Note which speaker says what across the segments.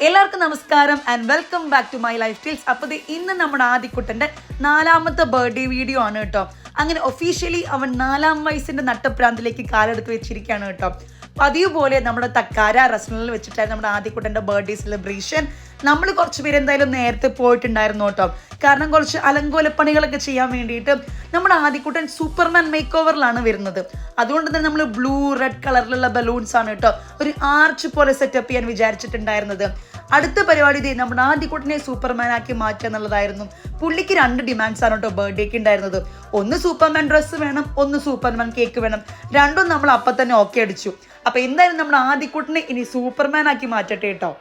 Speaker 1: എല്ലാവർക്കും നമസ്കാരം and welcome back to my lifestyles. അപ്പോൾ ഇന്ന് നമ്മുടെ ആദിക്കുട്ടൻ്റെ 4ാമത്തെ ബർത്ത്ഡേ വീഡിയോ ആണ് കേട്ടോ. അങ്ങനെ ഒഫീഷ്യലി അവൻ 4ാം വയസ്സിൻ്റെ നട്ടപ്രാന്തിലേക്ക് കാലെടുത്ത് വെച്ചിരിക്കുകയാണ് കേട്ടോ. പതിവ് പോലെ നമ്മുടെ തക്കാര റെസ്റ്റോറൻറ്റിൽ വെച്ചിട്ടായിരുന്നു നമ്മുടെ ആദിക്കുട്ടൻ്റെ ബർത്ത്ഡേ സെലിബ്രേഷൻ. നമ്മൾ കുറച്ച് പേര് എന്തായാലും നേരത്തെ പോയിട്ടുണ്ടായിരുന്നു കേട്ടോ. കാരണം കുറച്ച് അലങ്കോലപ്പണികളൊക്കെ ചെയ്യാൻ വേണ്ടിയിട്ട് നമ്മുടെ ആദിക്കുട്ടൻ സൂപ്പർമാൻ മേക്ക് ഓവറിലാണ് വരുന്നത്. അതുകൊണ്ട് തന്നെ നമ്മൾ ബ്ലൂ റെഡ് കളറിലുള്ള ബലൂൺസ് ആണ് കേട്ടോ ഒരു ആർച്ച് പോലെ സെറ്റപ്പ് ചെയ്യാൻ വിചാരിച്ചിട്ടുണ്ടായിരുന്നത്. അടുത്ത പരിപാടി ഇതേ നമ്മുടെ ആദിക്കുട്ടനെ സൂപ്പർമാൻ ആക്കി മാറ്റുക എന്നുള്ളതായിരുന്നു. പുള്ളിക്ക് 2 ഡിമാൻഡ്സ് ആണ് കേട്ടോ ബർത്ത്ഡേക്ക് ഉണ്ടായിരുന്നത്. ഒന്ന് സൂപ്പർമാൻ ഡ്രസ്സ് വേണം, ഒന്ന് സൂപ്പർമാൻ കേക്ക് വേണം. രണ്ടും നമ്മൾ അപ്പം തന്നെ ഓക്കെ അടിച്ചു. അപ്പോൾ എന്തായാലും നമ്മുടെ ആദിക്കുട്ടനെ ഇനി സൂപ്പർമാൻ ആക്കി മാറ്റട്ടെ കേട്ടോ.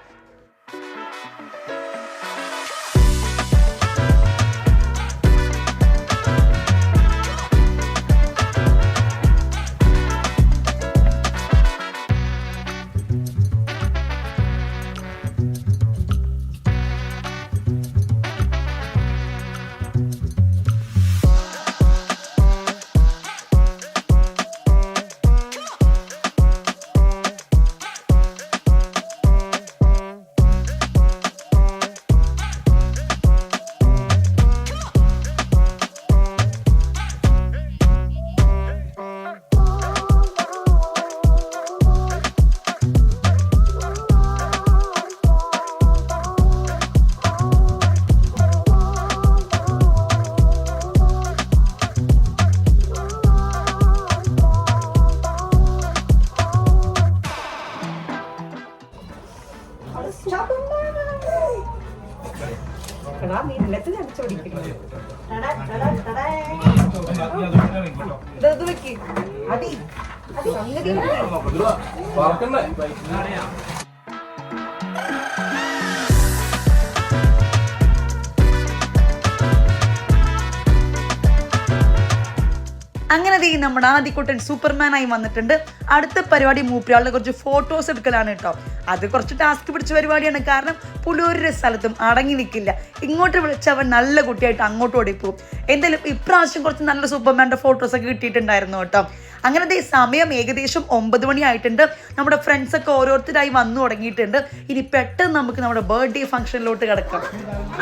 Speaker 1: അങ്ങനെ നമ്മുടെ ആദിക്കുട്ടൻ സൂപ്പർമാനായി വന്നിട്ടുണ്ട്. അടുത്ത പരിപാടി മൂപ്പരാളുടെ കുറച്ച് ഫോട്ടോസ് എടുക്കലാണ് കേട്ടോ. അത് കുറച്ച് ടാസ്ക് പിടിച്ച പരിപാടിയാണ്. കാരണം പുള്ളി സ്ഥലത്തും അടങ്ങി നിൽക്കില്ല. ഇങ്ങോട്ട് വിളിച്ചവൻ നല്ല കുട്ടിയായിട്ട് അങ്ങോട്ട് ഓടിപ്പോവും. എന്തായാലും ഇപ്രാവശ്യം കുറച്ച് നല്ല സൂപ്പർമാൻ്റെ ഫോട്ടോസൊക്കെ കിട്ടിയിട്ടുണ്ടായിരുന്നു കേട്ടോ. അങ്ങനെ സമയം ഏകദേശം 9 മണി ആയിട്ടുണ്ട്. നമ്മുടെ ഫ്രണ്ട്സൊക്കെ ഓരോരുത്തരായി വന്നു തുടങ്ങിയിട്ടുണ്ട്. ഇനി പെട്ടെന്ന് നമുക്ക് നമ്മുടെ ബർത്ത്ഡേ ഫംഗ്ഷനിലോട്ട് കിടക്കാം.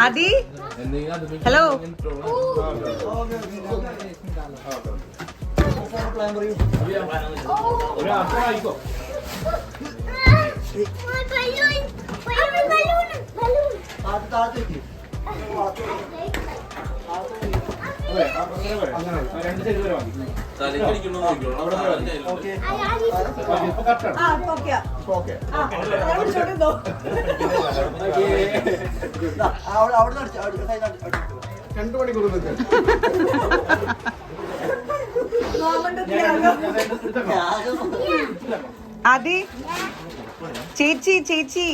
Speaker 1: അതി ഹലോ, അതി ചേച്ചി ചേച്ചി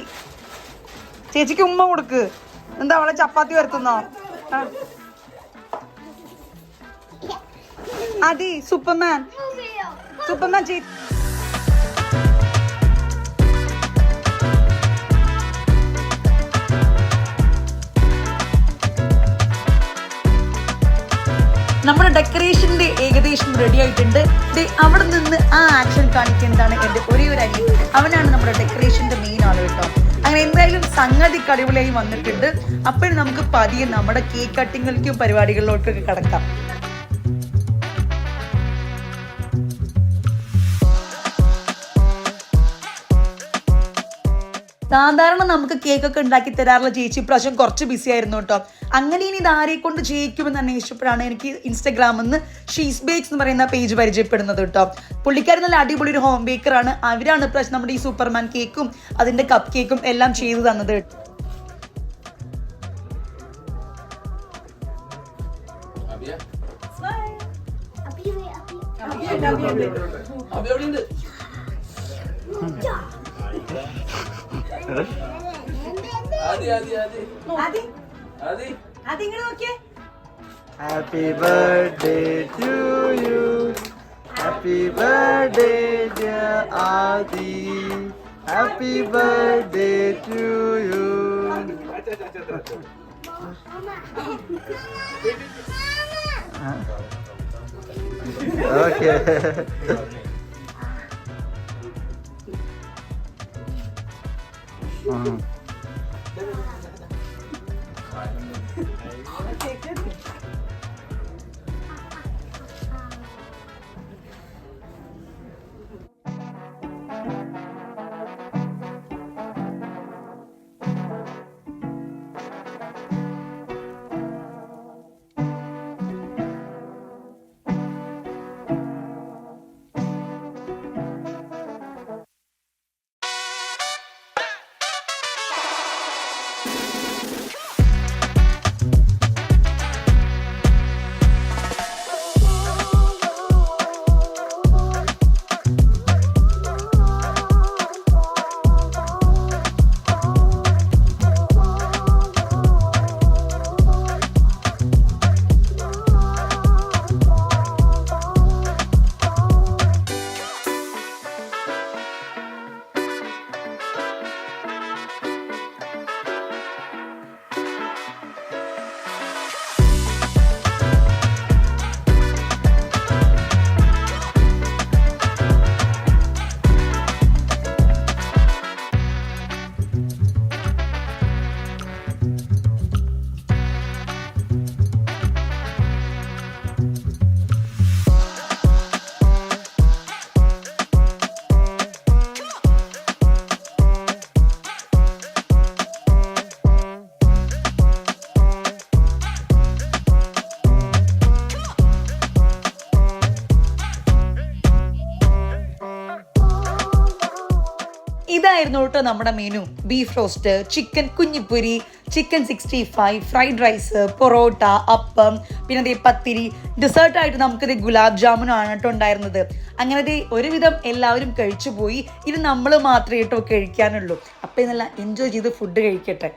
Speaker 1: ചേച്ചിക്ക് ഉമ്മ കൊടുക്ക്. എന്താ അവളെ ചപ്പാത്തി വരുത്തുന്നോ? അതി സൂപ്പർമാൻ സൂപ്പർമാൻ ചേച്ചി നമ്മുടെ ഡെക്കറേഷന്റെ ഏകദേശം റെഡി ആയിട്ടുണ്ട്. അവിടെ നിന്ന് ആ ആക്ഷൻ കാണിക്കുന്നതാണ് എൻ്റെ ഒരേ ഒരു അനിയൻ. അവനാണ് നമ്മുടെ ഡെക്കറേഷന്റെ മെയിൻ ആള് കേട്ടോ. അങ്ങനെ എന്തായാലും സംഗതി അടിപൊളിയായി വന്നിട്ടുണ്ട്. അപ്പോഴും നമുക്ക് പതിയെ നമ്മുടെ കേക്ക് കട്ടിങ്ങിലേക്കും പരിപാടികളിലോട്ടൊക്കെ കിടക്കാം. സാധാരണ നമുക്ക് കേക്കൊക്കെ ഉണ്ടാക്കി തരാറുള്ള ചേച്ചി ഇപ്രാവശ്യം കുറച്ച് ബിസി ആയിരുന്നു കേട്ടോ. അങ്ങനെ ഇനി ഇത് ആരെ കൊണ്ട് ചെയ്യിക്കുമെന്ന് അന്വേഷിച്ചപ്പോഴാണ് എനിക്ക് ഇൻസ്റ്റാഗ്രാമിൽ നിന്ന് ഷീസ് ബേക്സ് എന്ന് പറയുന്ന പേജ് പരിചയപ്പെടുന്നത് കേട്ടോ. പുള്ളിക്കാരൻ നല്ല അടിപൊളി ഒരു ഹോം ബേക്കറാണ്. അവരാണ് ഇപ്രാവശ്യം നമ്മുടെ ഈ സൂപ്പർമാൻ കേക്കും അതിൻ്റെ കപ്പ് കേക്കും എല്ലാം ചെയ്തു തന്നത് കേട്ടോ.
Speaker 2: Happy birthday to you. Happy birthday dear Adi. Happy birthday to you. Okay.
Speaker 1: ഇതായിരുന്നു കേട്ടോ നമ്മുടെ മെനു. ബീഫ് റോസ്റ്റ്, ചിക്കൻ കുഞ്ഞിപ്പൊരി, chicken 65, fried rice, parotta, appam, പിന്നെ അതേ പത്തിരി. ഡെസേർട്ടായിട്ട് നമുക്കത് ഗുലാബ് ജാമുനാണ് കേട്ടോ ഉണ്ടായിരുന്നത്. അങ്ങനെ ഒരുവിധം എല്ലാവരും കഴിച്ചു പോയി. ഇത് നമ്മൾ മാത്രമേ കേട്ടോ കഴിക്കാനുള്ളൂ. അപ്പം ഇതെല്ലാം എൻജോയ് ചെയ്ത് ഫുഡ് കഴിക്കട്ടെ.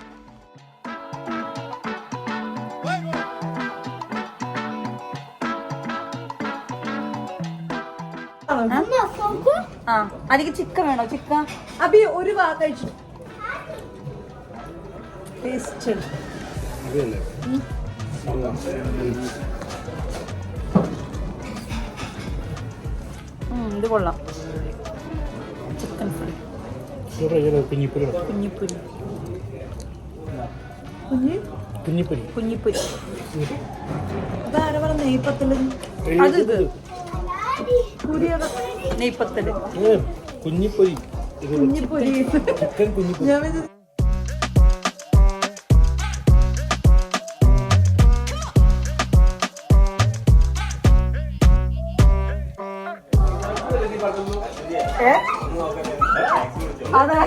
Speaker 1: അതിക്ക് ചിക്കൻ വേണോ? ചിക്കൻ അബി ഒരു കഴിച്ചു. ഇത് കൊള്ളാം. ചിക്കൻ ഫ്രൈ, കുഞ്ഞിപ്പൊരി, കുഞ്ഞിപ്പൊരി. ഇതാരാ പറഞ്ഞ നെയ്പ്പത്തല്? അത് നെയ്പ്പത്തല്, കുഞ്ഞിപ്പൊരി, കുഞ്ഞിപ്പൊരി, ചിക്കൻ കുഞ്ഞിപ്പൊരി. അതെ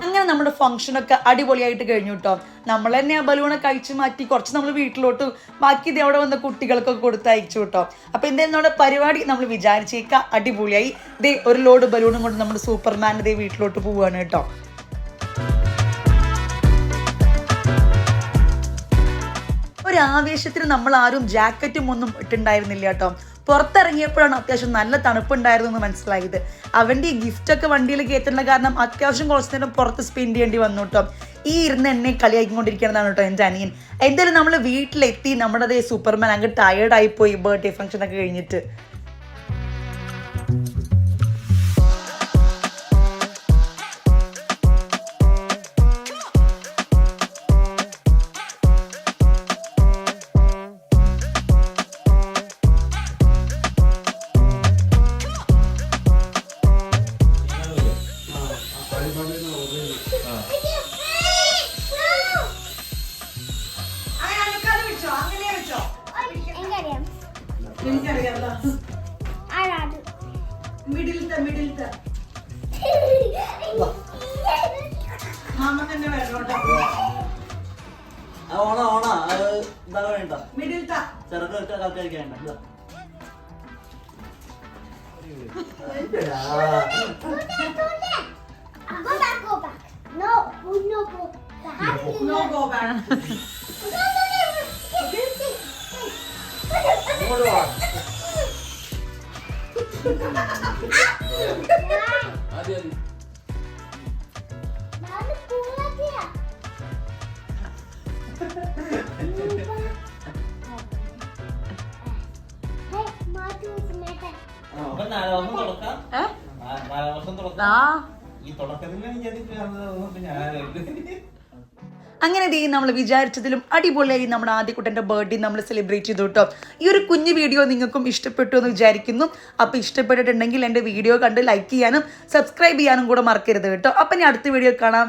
Speaker 1: അങ്ങനെ നമ്മുടെ ഫംഗ്ഷനൊക്കെ അടിപൊളിയായിട്ട് കഴിഞ്ഞു കേട്ടോ. നമ്മൾ തന്നെ ആ ബലൂണൊക്കെ അയച്ചു മാറ്റി കുറച്ച് നമ്മൾ വീട്ടിലോട്ട് ബാക്കി ഇത് അവിടെ വന്ന കുട്ടികൾക്കൊക്കെ കൊടുത്ത് അയച്ചു കേട്ടോ. അപ്പോൾ എന്തായാലും നമ്മുടെ പരിപാടി നമ്മൾ വിചാരിച്ചേക്കാം അടിപൊളിയായി. ഇതേ ഒരു ലോഡ് ബലൂണും കൊണ്ട് നമ്മുടെ സൂപ്പർമാൻ ഇതേ വീട്ടിലോട്ട് പോവുകയാണ് കേട്ടോ. ഒരാവേശത്തിന് നമ്മൾ ആരും ജാക്കറ്റും ഒന്നും ഇട്ടുണ്ടായിരുന്നില്ല കേട്ടോ. പുറത്തിറങ്ങിയപ്പോഴാണ് അത്യാവശ്യം നല്ല തണുപ്പുണ്ടായിരുന്നു എന്ന് മനസ്സിലായത്. അവൻ്റെ ഈ ഗിഫ്റ്റൊക്കെ വണ്ടിയിൽ കയറ്റുന്ന കാരണം അത്യാവശ്യം കുറച്ച് നേരം പുറത്ത് സ്പെൻഡ് ചെയ്യേണ്ടി വന്നു കേട്ടോ. ഈ ഇരുന്ന് എന്നെ കളിയാക്കിക്കൊണ്ടിരിക്കുന്നതാണ് കേട്ടോ എൻ്റെ അനിയൻ. എന്തായാലും നമ്മൾ വീട്ടിലെത്തി. നമ്മുടെ അതേ സൂപ്പർമാൻ അങ്ങ് ടയേർഡായിപ്പോയി ബർത്ത്ഡേ ഫംഗ്ഷനൊക്കെ കഴിഞ്ഞിട്ട്.
Speaker 3: No,
Speaker 1: അങ്ങനെ ദേ നമ്മൾ വിചാരിച്ചതിലും അടിപൊളിയായി നമ്മുടെ ആദ്യക്കുട്ടൻ്റെ ബർത്ത്ഡേ നമ്മൾ സെലിബ്രേറ്റ് ചെയ്തു കേട്ടോ. ഈ ഒരു കുഞ്ഞു വീഡിയോ നിങ്ങൾക്കും ഇഷ്ടപ്പെട്ടു എന്ന് വിചാരിക്കുന്നു. അപ്പോൾ ഇഷ്ടപ്പെട്ടിട്ടുണ്ടെങ്കിൽ എൻ്റെ വീഡിയോ കണ്ട് ലൈക്ക് ചെയ്യാനും സബ്സ്ക്രൈബ് ചെയ്യാനും കൂടെ മറക്കരുത് കേട്ടോ. അപ്പം ഞാൻ അടുത്ത വീഡിയോ കാണാം.